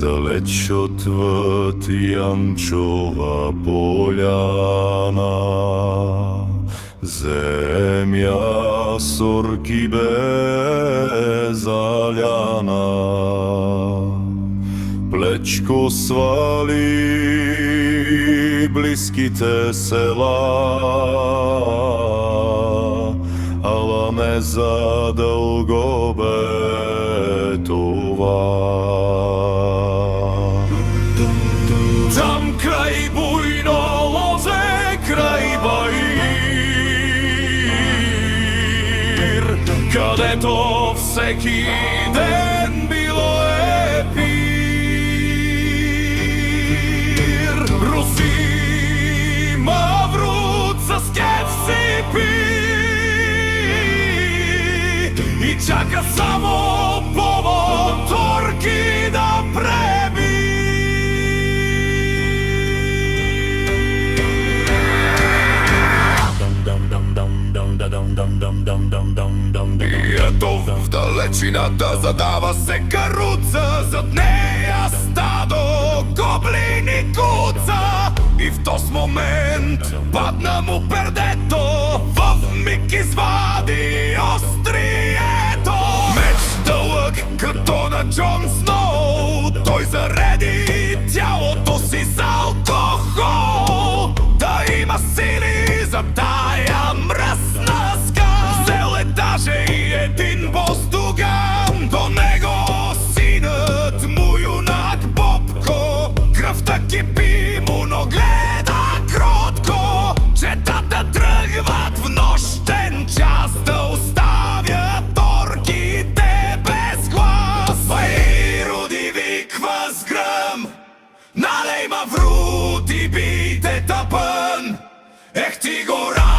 Недалеч отвъд Янчова поляна, земя с орки бе заляна. Плечко свали близките села, ала не задълго бе това. Там край буйно лозе, край Баир, където всеки ден било е пир. Руси Маврут с кеф си пи и чака само повод орки да преби. И ето в далечината задава се каруца, зад нея стадо гоблини куца. И в този момент падна му пердето, в миг извади острието. Меч дълъг като на Джон Сноу, той зареди тялото си за алкохол. Да има сили за тая мръсна скал. Взел е даже и един бостуган, до него синът му юнак Бобко. Кръвта кипи му, но гледа кротко. Четата тръгват в нощен час да оставят орките без глас. Баир виква с гръм: налей Маврут и бийте тъпън. Ех ти гора!